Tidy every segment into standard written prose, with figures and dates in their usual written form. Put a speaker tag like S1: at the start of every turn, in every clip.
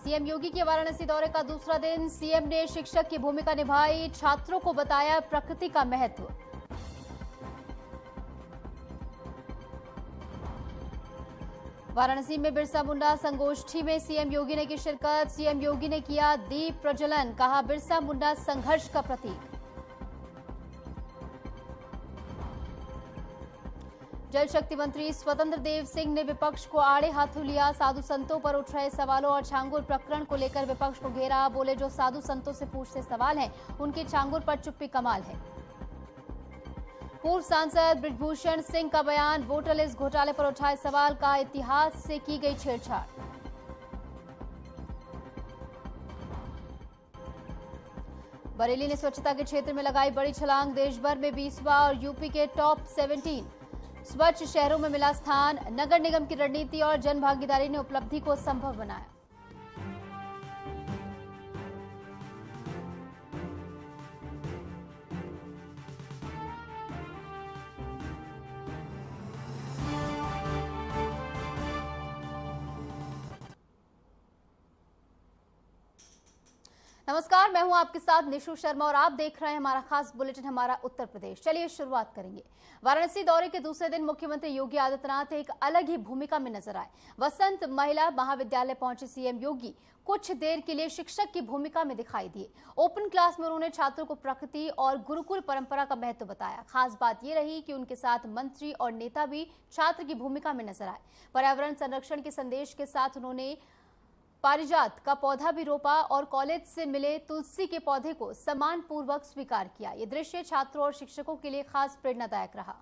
S1: CM योगी के वाराणसी दौरे का दूसरा दिन। सीएम ने शिक्षक की भूमिका निभाई, छात्रों को बताया प्रकृति का महत्व। वाराणसी में बिरसा मुंडा संगोष्ठी में सीएम योगी ने की शिरकत। सीएम योगी ने किया दीप प्रज्वलन, कहा बिरसा मुंडा संघर्ष का प्रतीक। जल शक्ति मंत्री स्वतंत्र देव सिंह ने विपक्ष को आड़े हाथों लिया। साधु संतों पर उठ रहे सवालों और छांगुर प्रकरण को लेकर विपक्ष को घेरा। बोले जो साधु संतों से पूछते सवाल हैं, उनके छांगुर पर चुप्पी कमाल है। पूर्व सांसद बृजभूषण सिंह का बयान, वोटर लिस्ट घोटाले पर उठाए सवाल, का इतिहास से की गई छेड़छाड़। बरेली ने स्वच्छता के क्षेत्र में लगाई बड़ी छलांग, देश भर में 20वां और यूपी के टॉप 17 स्वच्छ शहरों में मिला स्थान। नगर निगम की रणनीति और जन भागीदारी ने उपलब्धि को संभव बनाया। नमस्कार, मैं हूं आपके साथ निशु शर्मा और आप देख रहे हैं हमारा खास बुलेटिन हमारा उत्तर प्रदेश। चलिए शुरुआत करेंगे। वाराणसी दौरे के दूसरे दिन मुख्यमंत्री योगी आदित्यनाथ एक अलग ही भूमिका में नजर आए। वसंत महिला महाविद्यालय पहुंचे सीएम योगी कुछ देर के लिए शिक्षक की भूमिका में दिखाई दिए। ओपन क्लास में उन्होंने छात्रों को प्रकृति और गुरुकुल परंपरा का महत्व बताया। खास बात यह रही कि उनके साथ मंत्री और नेता भी छात्र की भूमिका में नजर आए। पर्यावरण संरक्षण के संदेश के साथ उन्होंने पारिजात का पौधा भी रोपा और कॉलेज से मिले तुलसी के पौधे को सम्मान पूर्वक स्वीकार किया। ये दृश्य छात्रों और शिक्षकों के लिए खास प्रेरणादायक रहा।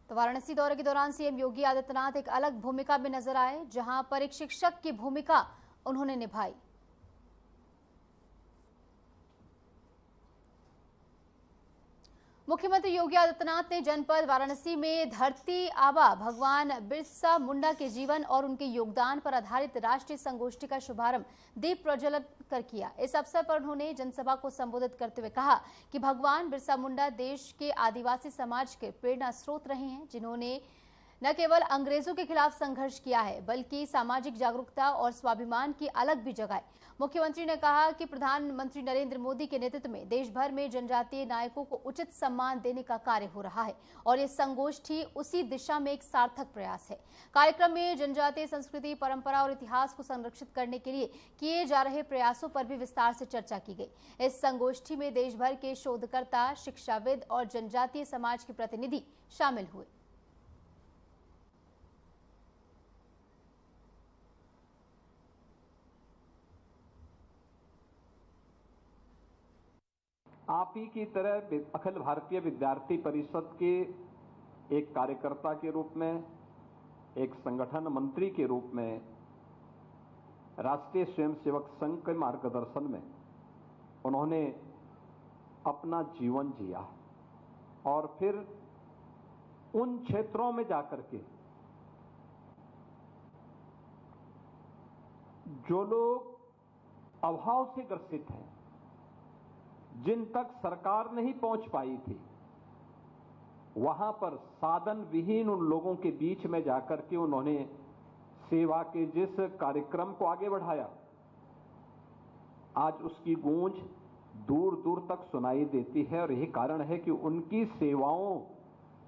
S1: तो वाराणसी दौरे के दौरान सीएम योगी आदित्यनाथ एक अलग भूमिका में नजर आए, जहां पर एक शिक्षक की भूमिका उन्होंने निभाई। मुख्यमंत्री योगी आदित्यनाथ ने जनपद वाराणसी में धरती आबा भगवान बिरसा मुंडा के जीवन और उनके योगदान पर आधारित राष्ट्रीय संगोष्ठी का शुभारंभ दीप प्रज्वलन कर किया। इस अवसर पर उन्होंने जनसभा को संबोधित करते हुए कहा कि भगवान बिरसा मुंडा देश के आदिवासी समाज के प्रेरणा स्रोत रहे हैं, जिन्होंने न केवल अंग्रेजों के खिलाफ संघर्ष किया है, बल्कि सामाजिक जागरूकता और स्वाभिमान की अलग भी जगाई। मुख्यमंत्री ने कहा कि प्रधानमंत्री नरेंद्र मोदी के नेतृत्व में देश भर में जनजातीय नायकों को उचित सम्मान देने का कार्य हो रहा है और ये संगोष्ठी उसी दिशा में एक सार्थक प्रयास है। कार्यक्रम में जनजातीय संस्कृति, परंपरा और इतिहास को संरक्षित करने के लिए किए जा रहे प्रयासों पर भी विस्तार से चर्चा की गई। इस संगोष्ठी में देश भर के शोधकर्ता, शिक्षाविद और जनजातीय समाज के प्रतिनिधि शामिल हुए।
S2: आप ही की तरह अखिल भारतीय विद्यार्थी परिषद के एक कार्यकर्ता के रूप में, एक संगठन मंत्री के रूप में राष्ट्रीय स्वयंसेवक संघ के मार्गदर्शन में उन्होंने अपना जीवन जिया और फिर उन क्षेत्रों में जाकर के जो लोग अभाव से ग्रसित हैं, जिन तक सरकार नहीं पहुंच पाई थी, वहां पर साधन विहीन उन लोगों के बीच में जाकर के उन्होंने सेवा के जिस कार्यक्रम को आगे बढ़ाया, आज उसकी गूंज दूर दूर तक सुनाई देती है। और यही कारण है कि उनकी सेवाओं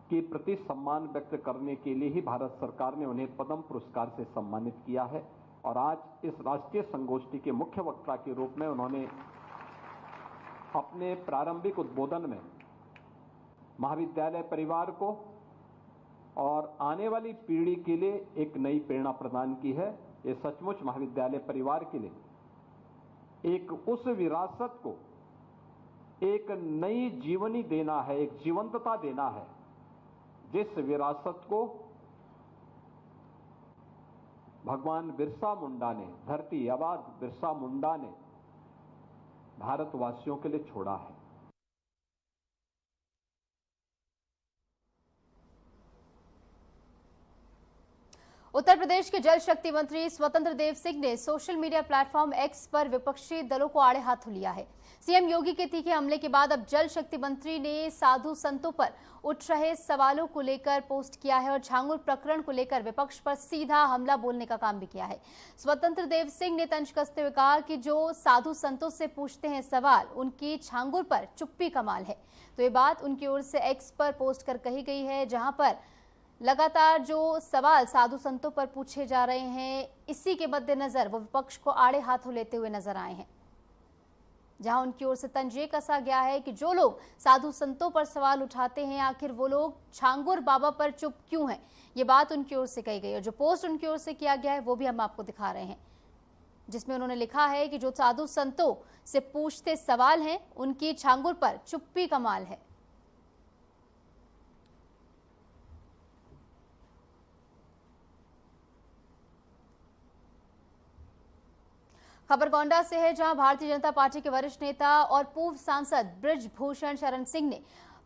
S2: के प्रति सम्मान व्यक्त करने के लिए ही भारत सरकार ने उन्हें पद्म पुरस्कार से सम्मानित किया है। और आज इस राष्ट्रीय संगोष्ठी के मुख्य वक्ता के रूप में उन्होंने अपने प्रारंभिक उद्बोधन में महाविद्यालय परिवार को और आने वाली पीढ़ी के लिए एक नई प्रेरणा प्रदान की है। ये सचमुच महाविद्यालय परिवार के लिए एक उस विरासत को एक नई जीवनी देना है, एक जीवंतता देना है, जिस विरासत को भगवान बिरसा मुंडा ने, धरती आबा बिरसा मुंडा ने भारतवासियों के लिए छोड़ा है।
S1: उत्तर प्रदेश के जल शक्ति मंत्री स्वतंत्र देव सिंह ने सोशल मीडिया प्लेटफॉर्म एक्स पर विपक्षी दलों को आड़े हाथों लिया है। सीएम योगी के तीखे हमले के बाद अब जल शक्ति मंत्री ने साधु संतों पर उठ रहे सवालों को लेकर पोस्ट किया है और झांगुर प्रकरण को लेकर विपक्ष पर सीधा हमला बोलने का काम भी किया है। स्वतंत्र देव सिंह ने तंज कसते हुए कहा कि जो साधु संतों से पूछते हैं सवाल, उनकी झांगुर पर चुप्पी कमाल है। तो ये बात उनकी ओर से एक्स पर पोस्ट कर कही गई है, जहां पर लगातार जो सवाल साधु संतों पर पूछे जा रहे हैं, इसी के मद्देनजर वो विपक्ष को आड़े हाथों लेते हुए नजर आए हैं। जहां उनकी ओर से तंज कसा गया है कि जो लोग साधु संतों पर सवाल उठाते हैं, आखिर वो लोग झांगुर बाबा पर चुप क्यों हैं, ये बात उनकी ओर से कही गई है। जो पोस्ट उनकी ओर से किया गया है वो भी हम आपको दिखा रहे हैं, जिसमें उन्होंने लिखा है कि जो साधु संतों से पूछते सवाल हैं, उनकी झांगुर पर चुप्पी कमाल है। खबर गोंडा से है, जहां भारतीय जनता पार्टी के वरिष्ठ नेता और पूर्व सांसद बृजभूषण शरण सिंह ने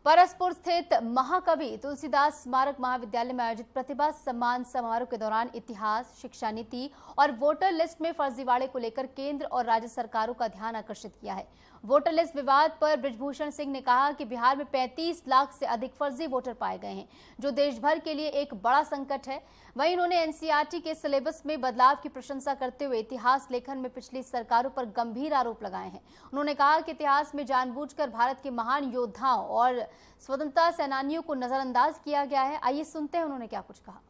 S1: परसपुर स्थित महाकवि तुलसीदास स्मारक महाविद्यालय में आयोजित प्रतिभा सम्मान समारोह के दौरान इतिहास, शिक्षा नीति और वोटर लिस्ट में फर्जीवाड़े को लेकर केंद्र और राज्य सरकारों का ध्यान आकर्षित किया है। वोटर लिस्ट विवाद पर बृजभूषण सिंह ने कहा कि बिहार में 35 लाख से अधिक फर्जी वोटर पाए गए हैं, जो देश भर के लिए एक बड़ा संकट है। वहीं उन्होंने एनसीईआरटी के सिलेबस में बदलाव की प्रशंसा करते हुए इतिहास लेखन में पिछली सरकारों पर गंभीर आरोप लगाए हैं। उन्होंने कहा कि इतिहास में जानबूझकर भारत के महान योद्धाओं और स्वतंत्रता सेनानियों को नजरअंदाज किया गया है। आइए सुनते हैं उन्होंने क्या कुछ कहा।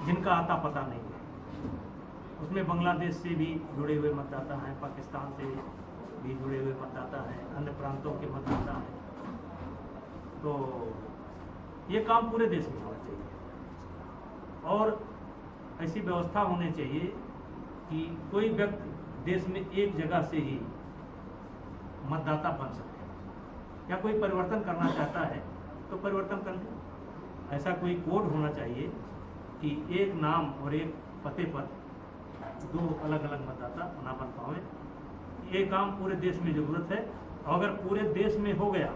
S3: जिनका आता पता नहीं है, उसमें बांग्लादेश से भी जुड़े हुए मतदाता हैं, पाकिस्तान से भी जुड़े हुए मतदाता हैं, अन्य प्रांतों के मतदाता हैं। तो ये काम पूरे देश में होना चाहिए और ऐसी व्यवस्था होनी चाहिए कि कोई व्यक्ति देश में एक जगह से ही मतदाता बन सके, या कोई परिवर्तन करना चाहता है तो परिवर्तन कर ले। ऐसा कोई कोड होना चाहिए कि एक नाम और एक पते पर दो अलग अलग मतदाता ना बन पाए। ये काम पूरे देश में जरूरत है। अगर पूरे देश में हो गया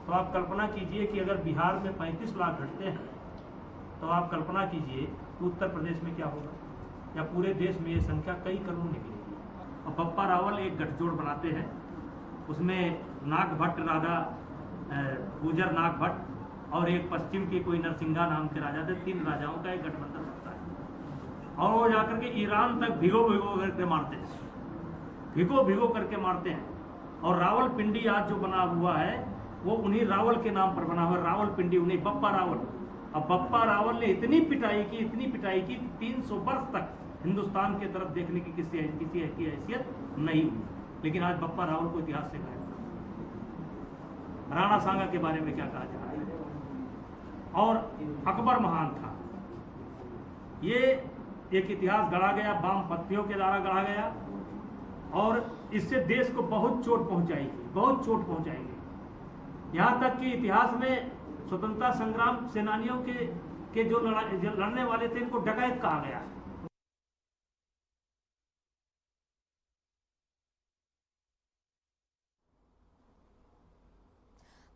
S3: तो आप कल्पना कीजिए कि अगर बिहार में 35 लाख घटते हैं तो आप कल्पना कीजिए कि उत्तर प्रदेश में क्या होगा, या पूरे देश में ये संख्या कई करोड़ निकलेगी। और बप्पा रावल एक गठजोड़ बनाते हैं, उसमें नाग भट्ट, राधा गुजर नाग भट्ट और एक पश्चिम के कोई नरसिंगा नाम के राजा थे। 3 राजाओं का एक गठबंधन होता है और वो जाकर के ईरान तक भिगो भिगो करके मारते हैं, भिगो भिगो करके मारते हैं। और रावलपिंडी आज जो बना हुआ है वो उन्हीं रावल के नाम पर बना हुआ है, रावलपिंडी, उन्हीं बप्पा रावल। अब बप्पा रावल ने इतनी पिटाई की 300 वर्ष तक हिंदुस्तान की तरफ देखने की किसी हैसियत नहीं हुई। लेकिन आज बप्पा रावल को इतिहास से गायब। राणा सांगा के बारे में क्या कहा जा रहा है, और अकबर महान था। ये एक इतिहास गढ़ा गया, वाम पत्तियों के द्वारा गढ़ा गया और इससे देश को बहुत चोट पहुंचाएगी। यहाँ तक कि इतिहास में स्वतंत्रता संग्राम सेनानियों के जो लड़ने वाले थे, इनको डकैत कहा गया है।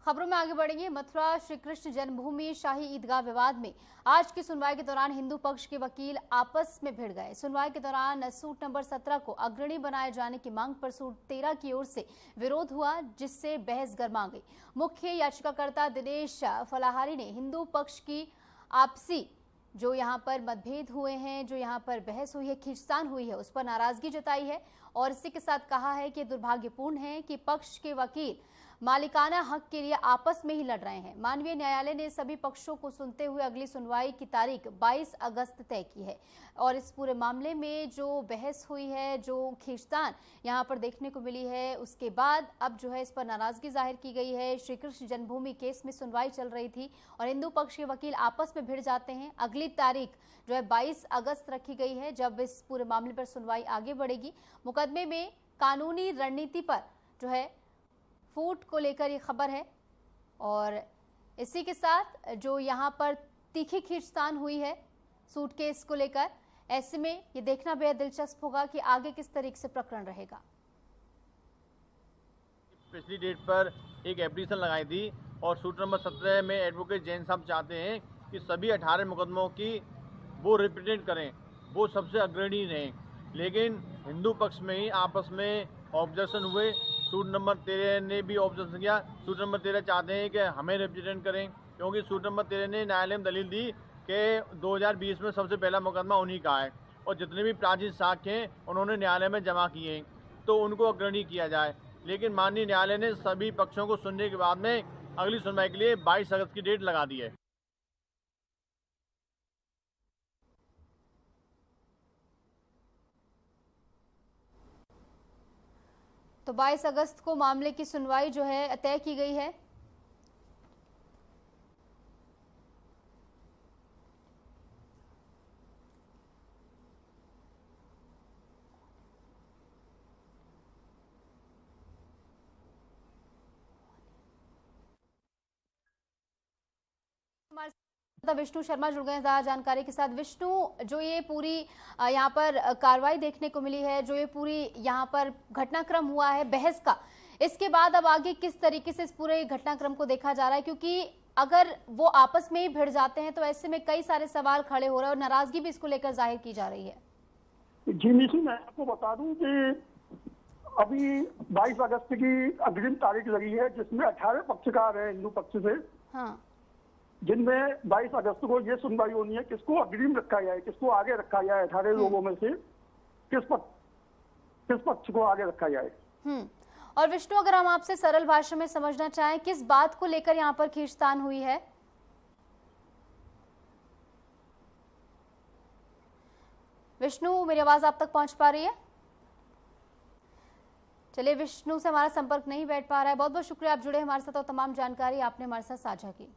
S1: खबरों में आगे बढ़ेंगे। मथुरा श्री कृष्ण जन्मभूमि शाही ईदगाह विवाद में आज की सुनवाई के दौरान हिंदू पक्ष के वकील आपस में भिड़ गए। सुनवाई के दौरान सूट नंबर 17 को अग्रणी बनाए जाने की मांग पर सूट 13 की ओर से विरोध हुआ, जिससे बहस गर्मा गई। मुख्य याचिकाकर्ता दिनेश फलाहारी ने हिंदू पक्ष की आपसी जो यहाँ पर मतभेद हुए हैं, जो यहाँ पर बहस हुई है, खींचतान हुई है, उस पर नाराजगी जताई है और इसी के साथ कहा है कि दुर्भाग्यपूर्ण है कि पक्ष के वकील मालिकाना हक के लिए आपस में ही लड़ रहे हैं। मानवीय न्यायालय ने सभी पक्षों को सुनते हुए अगली सुनवाई की तारीख 22 अगस्त तय की है और इस पूरे मामले में जो बहस हुई है, जो खींचतान यहां पर देखने को मिली है, उसके बाद अब जो है इस पर नाराजगी जाहिर की गई है। श्री कृष्ण जन्मभूमि केस में सुनवाई चल रही थी और हिंदू पक्ष के वकील आपस में भिड़ जाते हैं। अगली तारीख जो है 22 अगस्त रखी गई है, जब इस पूरे मामले पर सुनवाई आगे बढ़ेगी। मुकदमे में कानूनी रणनीति पर जो है फूट को लेकर ये खबर है और इसी के साथ जो यहाँ पर तीखी खींचतान हुई है सूटकेस को लेकर, ऐसे में ये देखना बेहद दिलचस्प होगा कि आगे किस तरीके से प्रकरण रहेगा।
S4: पिछली डेट पर एक एप्लीकेशन लगाई थी और सूट नंबर 17 में एडवोकेट जैन साहब चाहते हैं कि सभी 18 मुकदमों की वो रिप्रेजेंट करें, वो सबसे अग्रणी रहें। लेकिन हिंदू पक्ष में ही आपस में ऑब्जेक्शन हुए। सूट नंबर 13 ने भी ऑब्जेक्शन किया। सूट नंबर 13 चाहते हैं कि हमें रिप्रेजेंट करें, क्योंकि सूट नंबर 13 ने न्यायालय में दलील दी कि 2020 में सबसे पहला मुकदमा उन्हीं का है और जितने भी प्राचीन साक्ष्य हैं उन्होंने न्यायालय में जमा किए हैं, तो उनको अग्रणी किया जाए। लेकिन माननीय न्यायालय ने सभी पक्षों को सुनने के बाद में अगली सुनवाई के लिए 22 अगस्त की डेट लगा दी है।
S1: तो 22 अगस्त को मामले की सुनवाई जो है तय की गई है। विष्णु शर्मा जुड़ गए हैं जानकारी के साथ। विष्णु, जो ये पूरी यहाँ पर कार्रवाई देखने को मिली है, जो ये पूरी यहाँ पर घटनाक्रम हुआ है बहस का, इसके बाद अब आगे किस तरीके से इस पूरे घटनाक्रम को देखा जा रहा है? क्योंकि अगर वो आपस में ही भिड़ जाते हैं तो ऐसे में कई सारे सवाल खड़े हो रहे हैं और नाराजगी भी इसको लेकर जाहिर की जा रही है।
S5: जी निशि, मैं आपको बता दूं कि अभी 22 अगस्त की अग्रिम तारीख लगी है, जिसमें 18 पक्षकार हैं हिंदू पक्ष से। हाँ। जिनमें 22 अगस्त को ये सुनवाई होनी है किसको अग्रिम रखा जाए, किसको आगे रखा जाए। 18 लोगों में से किस पक्ष को आगे रखा जाए।
S1: और विष्णु, अगर हम आपसे सरल भाषा में समझना चाहें, किस बात को लेकर यहाँ पर खींचतान हुई है? विष्णु, मेरी आवाज आप तक पहुंच पा रही है? चलिए, विष्णु से हमारा संपर्क नहीं बैठ पा रहा है। बहुत बहुत शुक्रिया, आप जुड़े हमारे साथ और तमाम जानकारी आपने हमारे साथ साझा की।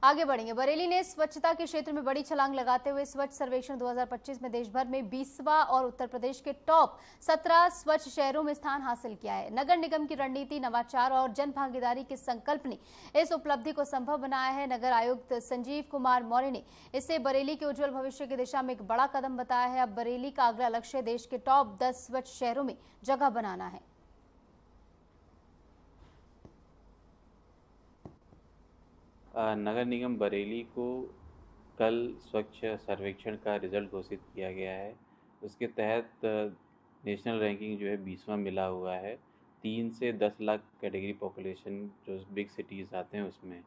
S1: आगे बढ़ेंगे। बरेली ने स्वच्छता के क्षेत्र में बड़ी छलांग लगाते हुए स्वच्छ सर्वेक्षण 2025 में देश भर में 20वां और उत्तर प्रदेश के टॉप 17 स्वच्छ शहरों में स्थान हासिल किया है। नगर निगम की रणनीति, नवाचार और जन भागीदारी के संकल्प ने इस उपलब्धि को संभव बनाया है। नगर आयुक्त संजीव कुमार मौर्य ने इसे बरेली के उज्जवल भविष्य की दिशा में एक बड़ा कदम बताया है। अब बरेली का अगला लक्ष्य देश के टॉप 10 स्वच्छ शहरों में जगह बनाना है।
S6: नगर निगम बरेली को कल स्वच्छ सर्वेक्षण का रिजल्ट घोषित किया गया है। उसके तहत नेशनल रैंकिंग जो है 20वां मिला हुआ है। 3 से 10 लाख कैटेगरी पॉपुलेशन जो बिग सिटीज़ आते हैं उसमें।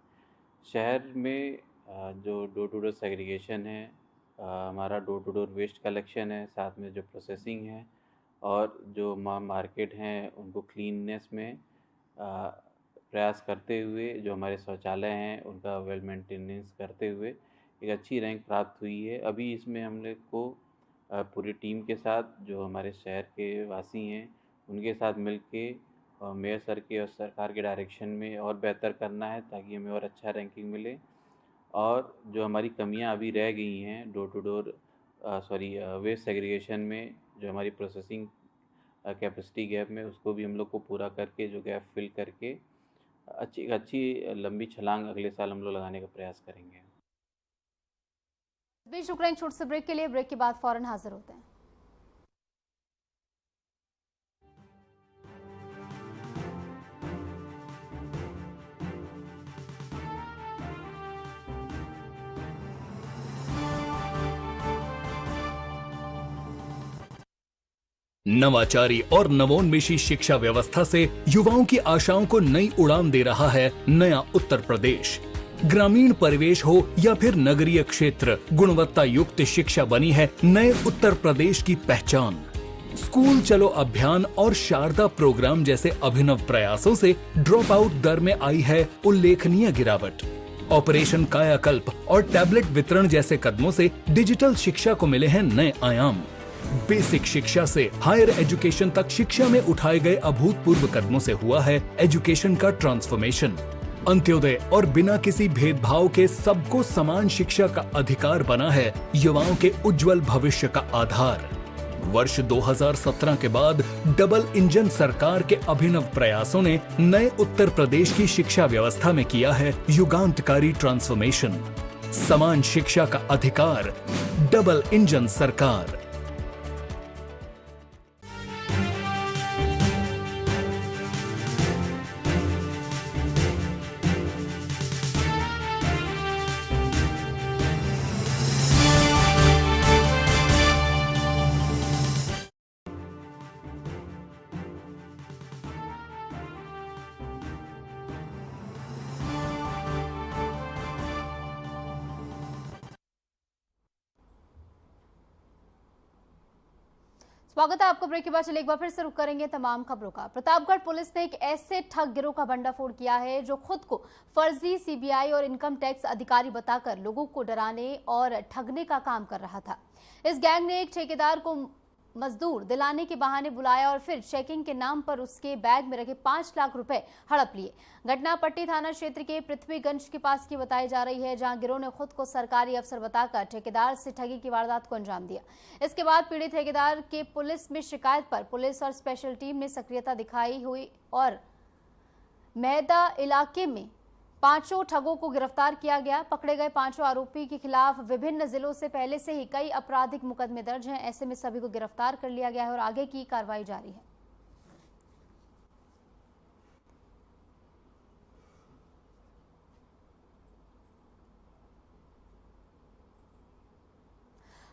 S6: शहर में जो डोर टू डोर सेग्रीगेशन है, हमारा door to door waste collection है, साथ में जो प्रोसेसिंग है और जो मार्केट हैं उनको क्लीननेस में प्रयास करते हुए, जो हमारे शौचालय हैं उनका वेल मेंटेनेंस करते हुए एक अच्छी रैंक प्राप्त हुई है। अभी इसमें हम लोग को पूरी टीम के साथ जो हमारे शहर के वासी हैं उनके साथ मिलके मेयर सर के और सरकार के डायरेक्शन में और बेहतर करना है ताकि हमें और अच्छा रैंकिंग मिले। और जो हमारी कमियां अभी रह गई हैं door to door waste segregation में, जो हमारी प्रोसेसिंग कैपेसिटी गैप में, उसको भी हम लोग को पूरा करके जो गैप फिल करके अच्छी लंबी छलांग अगले साल हम लोग लगाने का प्रयास करेंगे।
S1: इस बीच रुक छोटे से ब्रेक के लिए। ब्रेक के बाद फौरन हाजिर होते हैं।
S7: नवाचारी और नवोन्मेषी शिक्षा व्यवस्था से युवाओं की आशाओं को नई उड़ान दे रहा है नया उत्तर प्रदेश। ग्रामीण परिवेश हो या फिर नगरीय क्षेत्र, गुणवत्ता युक्त शिक्षा बनी है नए उत्तर प्रदेश की पहचान। स्कूल चलो अभियान और शारदा प्रोग्राम जैसे अभिनव प्रयासों से ड्रॉप आउट दर में आई है उल्लेखनीय गिरावट। ऑपरेशन कायाकल्प और टैबलेट वितरण जैसे कदमों से डिजिटल शिक्षा को मिले हैं नए आयाम। बेसिक शिक्षा से हायर एजुकेशन तक शिक्षा में उठाए गए अभूतपूर्व कदमों से हुआ है एजुकेशन का ट्रांसफॉर्मेशन। अंत्योदय और बिना किसी भेदभाव के सबको समान शिक्षा का अधिकार बना है युवाओं के उज्जवल भविष्य का आधार। वर्ष 2017 के बाद डबल इंजन सरकार के अभिनव प्रयासों ने नए उत्तर प्रदेश की शिक्षा व्यवस्था में किया है युगांतकारी ट्रांसफॉर्मेशन। समान शिक्षा का अधिकार, डबल इंजन सरकार।
S1: स्वागत है आपको। ब्रेक के बाद चलिए एक बार फिर से रुक करेंगे तमाम खबरों का। प्रतापगढ़ पुलिस ने एक ऐसे ठग गिरोह का भंडाफोड़ किया है जो खुद को फर्जी सीबीआई और इनकम टैक्स अधिकारी बताकर लोगों को डराने और ठगने का काम कर रहा था। इस गैंग ने एक ठेकेदार को मजदूर दिलाने के बहाने बुलाया और फिर चेकिंग के नाम पर उसके बैग में रखे 5 लाख रुपए हड़प लिए। घटना पट्टी थाना क्षेत्र के पृथ्वीगंज के पास की बताई जा रही है, जहां गिरोह ने खुद को सरकारी अफसर बताकर ठेकेदार से ठगी की वारदात को अंजाम दिया। इसके बाद पीड़ित ठेकेदार के पुलिस में शिकायत पर पुलिस और स्पेशल टीम ने सक्रियता दिखाई हुई और मेहदा इलाके में 5 ठगों को गिरफ्तार किया गया। पकड़े गए 5 आरोपी के खिलाफ विभिन्न जिलों से पहले से ही कई आपराधिक मुकदमे दर्ज हैं। ऐसे में सभी को गिरफ्तार कर लिया गया है और आगे की कार्रवाई जारी है।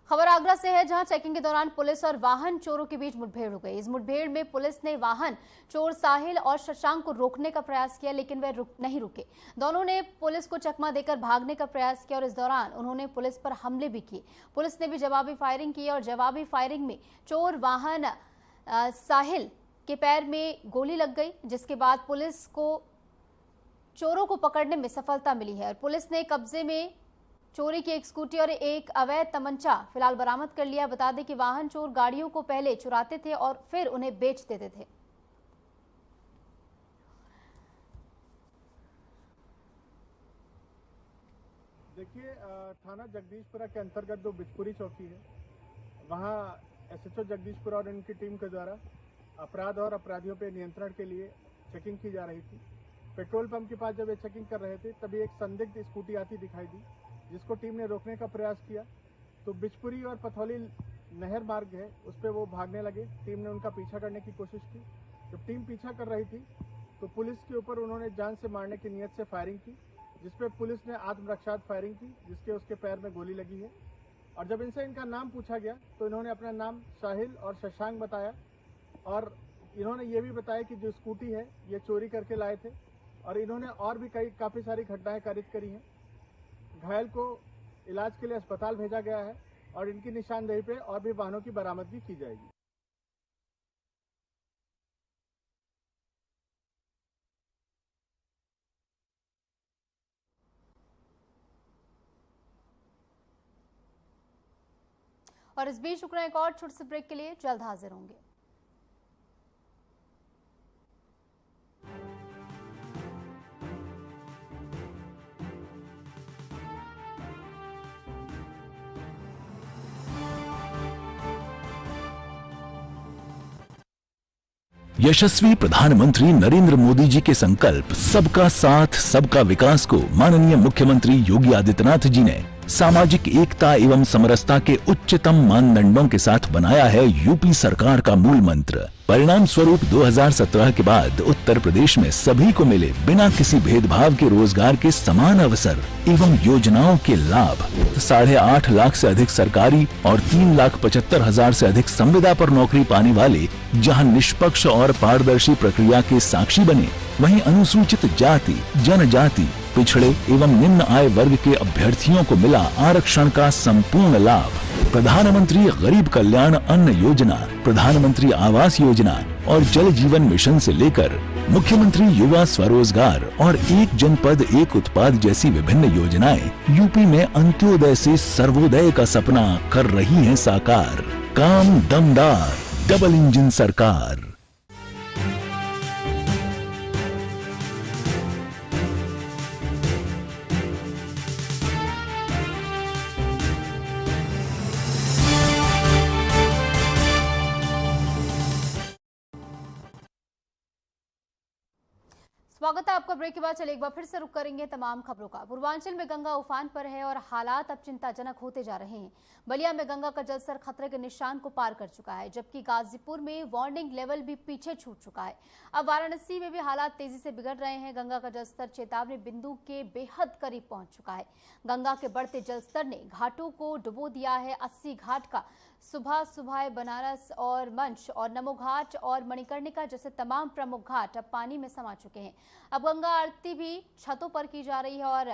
S1: खबर आगरा से है, जहां चेकिंग के दौरान पुलिस और वाहन चोरों के बीच मुठभेड़ हो गई। इस मुठभेड़ में पुलिस ने वाहन चोर साहिल और शशांक को रोकने का प्रयास किया, लेकिन वे नहीं रुके। दोनों ने पुलिस को चकमा देकर भागने का प्रयास किया और इस दौरान उन्होंने पुलिस पर हमले भी किए। पुलिस ने भी जवाबी फायरिंग की और जवाबी फायरिंग में चोर वाहन साहिल के पैर में गोली लग गई, जिसके बाद पुलिस को चोरों को पकड़ने में सफलता मिली है और पुलिस ने कब्जे में चोरी की एक स्कूटी और एक अवैध तमंचा फिलहाल बरामद कर लिया। बता दें कि वाहन चोर गाड़ियों को पहले चुराते थे और फिर उन्हें बेच देते थे।
S8: देखिए, थाना जगदीशपुरा के अंतर्गत जो बिचपुरी चौकी है, वहाँ एसएचओ जगदीशपुरा और इनकी टीम के द्वारा अपराध और अपराधियों पर नियंत्रण के लिए चेकिंग की जा रही थी। पेट्रोल पंप के पास जब ये चेकिंग कर रहे थे तभी एक संदिग्ध स्कूटी आती दिखाई दी, जिसको टीम ने रोकने का प्रयास किया तो बिचपुरी और पथौली नहर मार्ग है उस पर वो भागने लगे। टीम ने उनका पीछा करने की कोशिश की। जब टीम पीछा कर रही थी तो पुलिस के ऊपर उन्होंने जान से मारने की नीयत से फायरिंग की, जिसपे पुलिस ने आत्मरक्षा फायरिंग की, जिसके उसके पैर में गोली लगी है। और जब इनसे इनका नाम पूछा गया तो इन्होंने अपना नाम साहिल और शशांक बताया और इन्होंने ये भी बताया कि जो स्कूटी है ये चोरी करके लाए थे और इन्होंने और भी काफ़ी सारी घटनाएं कारित करी हैं। घायल को इलाज के लिए अस्पताल भेजा गया है और इनकी निशानदेही पे और भी वाहनों की बरामदगी की जाएगी।
S1: और इस बीच रुकना एक और छोटे से ब्रेक के लिए, जल्द हाजिर होंगे।
S9: यशस्वी प्रधानमंत्री नरेंद्र मोदी जी के संकल्प सबका साथ सबका विकास को माननीय मुख्यमंत्री योगी आदित्यनाथ जी ने सामाजिक एकता एवं समरसता के उच्चतम मानदंडों के साथ बनाया है यूपी सरकार का मूल मंत्र। परिणाम स्वरूप 2017 के बाद उत्तर प्रदेश में सभी को मिले बिना किसी भेदभाव के रोजगार के समान अवसर एवं योजनाओं के लाभ। 8.5 लाख से अधिक सरकारी और 3,75,000 से अधिक संविदा पर नौकरी पाने वाले जहां निष्पक्ष और पारदर्शी प्रक्रिया के साक्षी बने, वहीं अनुसूचित जाति, जनजाति, पिछड़े एवं निम्न आय वर्ग के अभ्यर्थियों को मिला आरक्षण का संपूर्ण लाभ। प्रधानमंत्री गरीब कल्याण अन्न योजना, प्रधानमंत्री आवास योजना और जल जीवन मिशन से लेकर मुख्यमंत्री युवा स्वरोजगार और एक जनपद एक उत्पाद जैसी विभिन्न योजनाएं यूपी में अंत्योदय से सर्वोदय का सपना कर रही हैं साकार। काम दमदार, डबल इंजन सरकार।
S1: स्वागत है आपका ब्रेक के बाद। चले एक बार फिर से रुक करेंगे तमाम खबरों का। पूर्वांचल में गंगा उफान पर है और हालात अब चिंताजनक होते जा रहे हैं। बलिया में गंगा का जलस्तर खतरे के निशान को पार कर चुका है, जबकि गाजीपुर में वार्निंग लेवल भी पीछे छूट चुका है। अब वाराणसी में भी हालात तेजी से बिगड़ रहे हैं। गंगा का जलस्तर चेतावनी बिंदु के बेहद करीब पहुंच चुका है। गंगा के बढ़ते जलस्तर ने घाटों को डुबो दिया है। 80 घाट का सुबह सुबह बनारस और मंच और नमो घाट और मणिकर्णिका जैसे तमाम प्रमुख घाट अब पानी में समा चुके हैं। अब गंगा आरती भी छतों पर की जा रही है और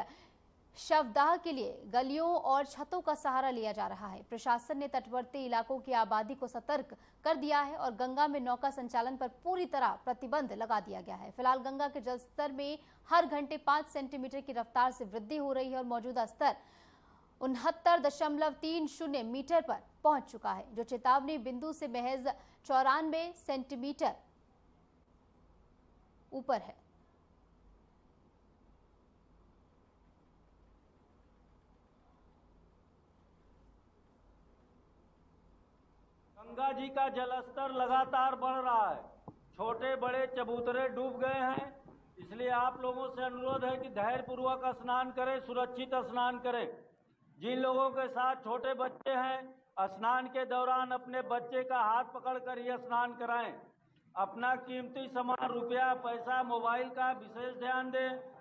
S1: शवदाह के लिए गलियों और छतों का सहारा लिया जा रहा है। प्रशासन ने तटवर्ती इलाकों की आबादी को सतर्क कर दिया है और गंगा में नौका संचालन पर पूरी तरह प्रतिबंध लगा दिया गया है। फिलहाल गंगा के जलस्तर में हर घंटे 5 सेंटीमीटर की रफ्तार से वृद्धि हो रही है और मौजूदा स्तर 69.30 मीटर पर पहुंच चुका है, जो चेतावनी बिंदु से महज 94 सेंटीमीटर ऊपर है।
S10: गंगा जी का जलस्तर लगातार बढ़ रहा है। छोटे बड़े चबूतरे डूब गए हैं, इसलिए आप लोगों से अनुरोध है कि धैर्य पूर्वक स्नान करें, सुरक्षित स्नान करें। जिन लोगों के साथ छोटे बच्चे हैं, स्नान के दौरान अपने बच्चे का हाथ पकड़कर ही स्नान कराएं। अपना कीमती सामान, रुपया, पैसा, मोबाइल का विशेष ध्यान दें।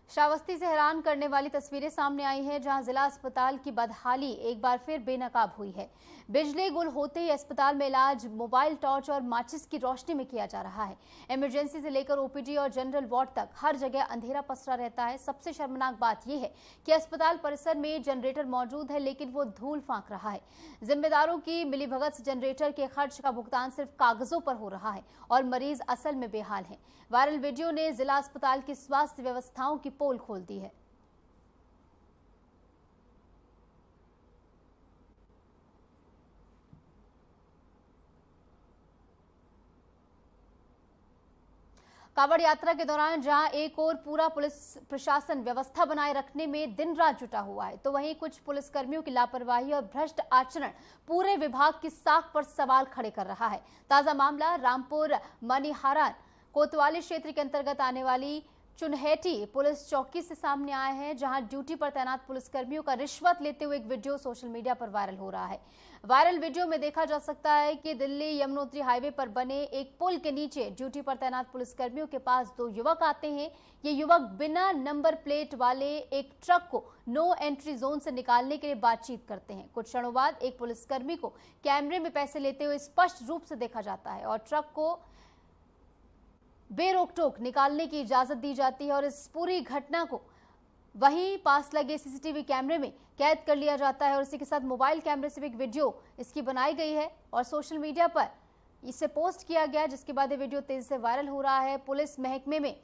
S1: श्रावस्ती से हैरान करने वाली तस्वीरें सामने आई हैं, जहां जिला अस्पताल की बदहाली एक बार फिर बेनकाब हुई है। बिजली गुल होते ही अस्पताल में इलाज मोबाइल टॉर्च और माचिस की रोशनी में किया जा रहा है। इमरजेंसी से लेकर ओपीडी और जनरल वार्ड तक हर जगह अंधेरा पसरा रहता है। सबसे शर्मनाक बात यह है कि अस्पताल परिसर में जनरेटर मौजूद है, लेकिन वो धूल फांक रहा है। जिम्मेदारों की मिलीभगत से जनरेटर के खर्च का भुगतान सिर्फ कागजों पर हो रहा है और मरीज असल में बेहाल है। वायरल वीडियो ने जिला अस्पताल की स्वास्थ्य व्यवस्थाओं की पोल खोल दी है। कांवड़ यात्रा के दौरान जहां एक और पूरा पुलिस प्रशासन व्यवस्था बनाए रखने में दिन रात जुटा हुआ है, तो वहीं कुछ पुलिसकर्मियों की लापरवाही और भ्रष्ट आचरण पूरे विभाग की साख पर सवाल खड़े कर रहा है। ताजा मामला रामपुर मनिहारा कोतवाली क्षेत्र के अंतर्गत आने वाली चुनहेटी पुलिस चौकी से सामने आए हैं, जहां ड्यूटी पर तैनात पुलिसकर्मियों का रिश्वत लेते हुए एक वीडियो सोशल मीडिया पर वायरल हो रहा है। वायरल वीडियो में देखा जा सकता है कि दिल्ली यमुनोत्री हाईवे पर बने एक पुल के नीचे ड्यूटी पर तैनात पुलिसकर्मियों के पास 2 युवक आते हैं। ये युवक बिना नंबर प्लेट वाले एक ट्रक को नो एंट्री जोन से निकालने के लिए बातचीत करते हैं। कुछ क्षणों बाद एक पुलिसकर्मी को कैमरे में पैसे लेते हुए स्पष्ट रूप से देखा जाता है और ट्रक को बेरोक टोक निकालने की इजाजत दी जाती है और इस पूरी घटना को वहीं पास लगे सीसीटीवी कैमरे में कैद कर लिया जाता है और इसी के साथ मोबाइल कैमरे से भी एक वीडियो इसकी बनाई गई है और सोशल मीडिया पर इसे पोस्ट किया गया, जिसके बाद ये वीडियो तेजी से वायरल हो रहा है। पुलिस महकमे में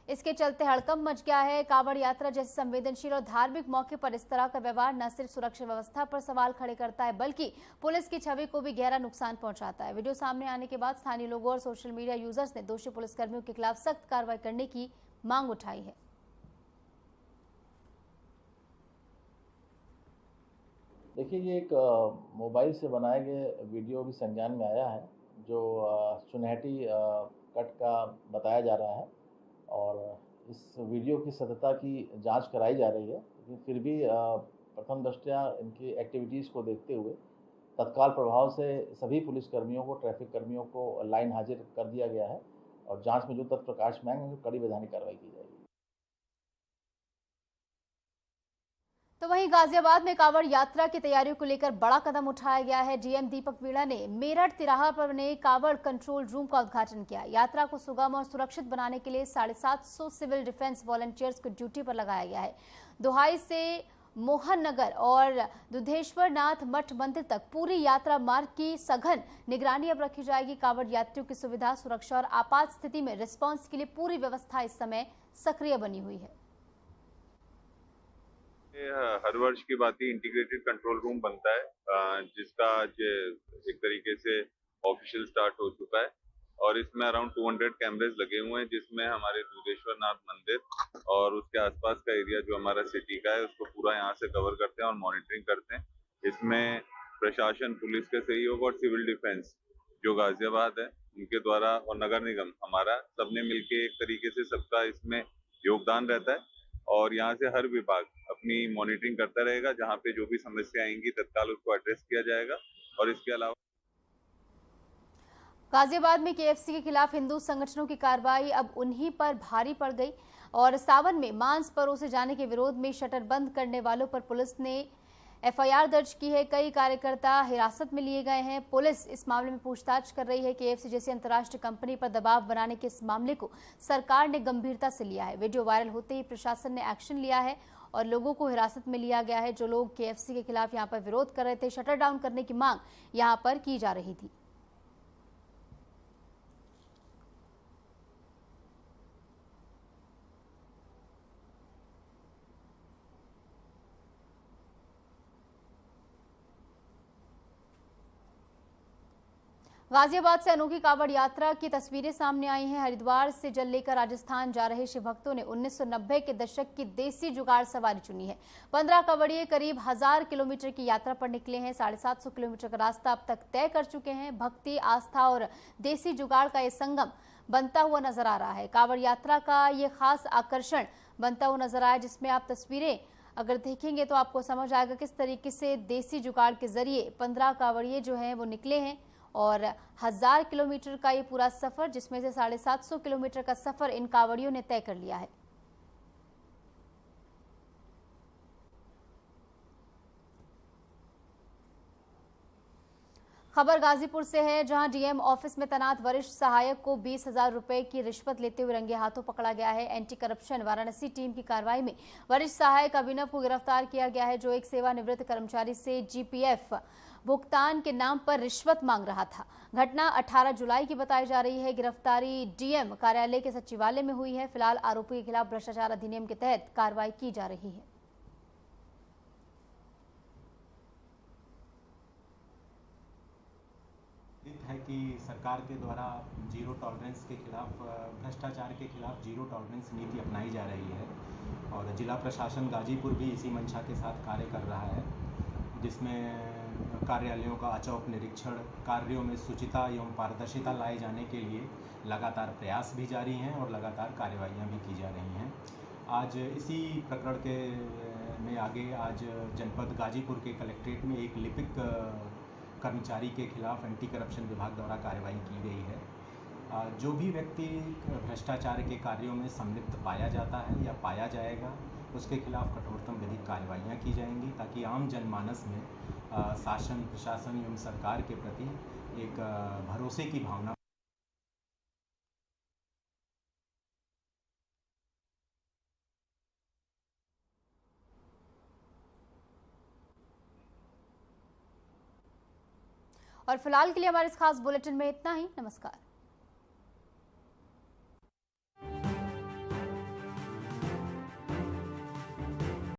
S1: इसके चलते हड़कंप मच गया है। कांवड़ यात्रा जैसे संवेदनशील और धार्मिक मौके पर इस तरह का व्यवहार न सिर्फ सुरक्षा व्यवस्था पर सवाल खड़े करता है, बल्कि पुलिस की छवि को भी गहरा नुकसान पहुंचाता है। वीडियो सामने आने के बाद स्थानीय लोगों और सोशल मीडिया यूजर्स ने दोषी पुलिसकर्मियों के खिलाफ सख्त कार्रवाई करने की मांग उठाई है।
S11: देखिए, ये एक मोबाइल से बनाए गए वीडियो भी संज्ञान में आया है, जो चुनहेटी कट का बताया जा रहा है और इस वीडियो की सत्यता की जांच कराई जा रही है। लेकिन फिर भी प्रथम दृष्टया इनकी एक्टिविटीज़ को देखते हुए तत्काल प्रभाव से सभी पुलिसकर्मियों को, ट्रैफिक कर्मियों को लाइन हाजिर कर दिया गया है और जांच में जो तथ्य प्रकाश में आएंगे कड़ी वैधानिक कार्रवाई की जाएगी।
S1: तो वहीं गाजियाबाद में कांवड़ यात्रा की तैयारियों को लेकर बड़ा कदम उठाया गया है। डीएम दीपक मीणा ने मेरठ तिराहा पर बने कांवड़ कंट्रोल रूम का उद्घाटन किया। यात्रा को सुगम और सुरक्षित बनाने के लिए 750 सिविल डिफेंस वॉलंटियर्स को ड्यूटी पर लगाया गया है। दुहाई से मोहन नगर और दुधेश्वर नाथ मठ मंदिर तक पूरी यात्रा मार्ग की सघन निगरानी अब रखी जाएगी। कांवड़ यात्रियों की सुविधा, सुरक्षा और आपात स्थिति में रिस्पांस के लिए पूरी व्यवस्था इस समय सक्रिय बनी हुई है।
S12: हर वर्ष की बात ही इंटीग्रेटेड कंट्रोल रूम बनता है, जिसका आज एक तरीके से ऑफिशियल स्टार्ट हो चुका है और इसमें अराउंड 200 कैमरेज लगे हुए हैं, जिसमें हमारे दुधेश्वर नाथ मंदिर और उसके आसपास का एरिया जो हमारा सिटी का है उसको पूरा यहाँ से कवर करते हैं और मॉनिटरिंग करते हैं। इसमें प्रशासन, पुलिस के सहयोग और सिविल डिफेंस जो गाजियाबाद है उनके द्वारा और नगर निगम हमारा सबने मिलके एक तरीके से सबका इसमें योगदान रहता है और यहाँ से हर विभाग अपनी मॉनिटरिंग करता रहेगा। जहाँ पे जो भी समस्या आएंगी तत्काल उसको एड्रेस किया जाएगा। और इसके अलावा
S1: गाजियाबाद में केएफसी के खिलाफ हिंदू संगठनों की कार्रवाई अब उन्हीं पर भारी पड़ गई और सावन में मांस परोसे जाने के विरोध में शटर बंद करने वालों पर पुलिस ने एफआईआर दर्ज की है। कई कार्यकर्ता हिरासत में लिए गए हैं। पुलिस इस मामले में पूछताछ कर रही है। केएफसी जैसी अंतर्राष्ट्रीय कंपनी पर दबाव बनाने के इस मामले को सरकार ने गंभीरता से लिया है। वीडियो वायरल होते ही प्रशासन ने एक्शन लिया है और लोगों को हिरासत में लिया गया है। जो लोग केएफसी के खिलाफ यहां पर विरोध कर रहे थे, शटर डाउन करने की मांग यहां पर की जा रही थी। गाजियाबाद से अनोखी कावड़ यात्रा की तस्वीरें सामने आई हैं। हरिद्वार से जल लेकर राजस्थान जा रहे शिव भक्तों ने 1990 के दशक की देसी जुगाड़ सवारी चुनी है। 15 कावड़िए करीब 1000 किलोमीटर की यात्रा पर निकले हैं। 750 किलोमीटर का रास्ता अब तक तय कर चुके हैं। भक्ति, आस्था और देसी जुगाड़ का ये संगम बनता हुआ नजर आ रहा है। कावड़ यात्रा का ये खास आकर्षण बनता हुआ नजर आया, जिसमें आप तस्वीरें अगर देखेंगे तो आपको समझ आएगा किस तरीके से देसी जुगाड़ के जरिए 15 कावड़िए जो हैं वो निकले हैं और 1000 किलोमीटर का ये पूरा सफर, जिसमें से 750 किलोमीटर का सफर इन कावड़ियों ने तय कर लिया है। खबर गाजीपुर से है, जहां डीएम ऑफिस में तैनात वरिष्ठ सहायक को 20,000 रुपए की रिश्वत लेते हुए रंगे हाथों पकड़ा गया है। एंटी करप्शन वाराणसी टीम की कार्रवाई में वरिष्ठ सहायक अभिनव को गिरफ्तार किया गया है, जो एक सेवानिवृत्त कर्मचारी से जीपीएफ भुगतान के नाम पर रिश्वत मांग रहा था। घटना 18 जुलाई की बताई जा रही है। गिरफ्तारी डीएम कार्यालय के सचिवालय में हुई है। फिलहाल आरोपी के खिलाफ भ्रष्टाचार अधिनियम के तहत कार्रवाई की जा रही है।
S13: है कि सरकार के द्वारा जीरो टॉलरेंस के खिलाफ, भ्रष्टाचार के खिलाफ जीरो टॉलरेंस नीति अपनाई जा रही है और जिला प्रशासन गाजीपुर भी इसी मंशा के साथ कार्य कर रहा है, जिसमें कार्यालयों का अचौक निरीक्षण, कार्यों में शुचिता एवं पारदर्शिता लाए जाने के लिए लगातार प्रयास भी जारी हैं और लगातार कार्रवाइयाँ भी की जा रही हैं। आज इसी प्रकरण के में आगे आज जनपद गाजीपुर के कलेक्ट्रेट में एक लिपिक कर्मचारी के खिलाफ एंटी करप्शन विभाग द्वारा कार्रवाई की गई है। जो भी व्यक्ति भ्रष्टाचार के कार्यों में संलिप्त पाया जाता है या पाया जाएगा, उसके खिलाफ कठोरतम विधिक कार्रवाइयाँ की जाएंगी, ताकि आम जनमानस में शासन, प्रशासन एवं सरकार के प्रति एक भरोसे की भावना।
S1: और फिलहाल के लिए हमारे इस खास बुलेटिन में इतना ही। नमस्कार।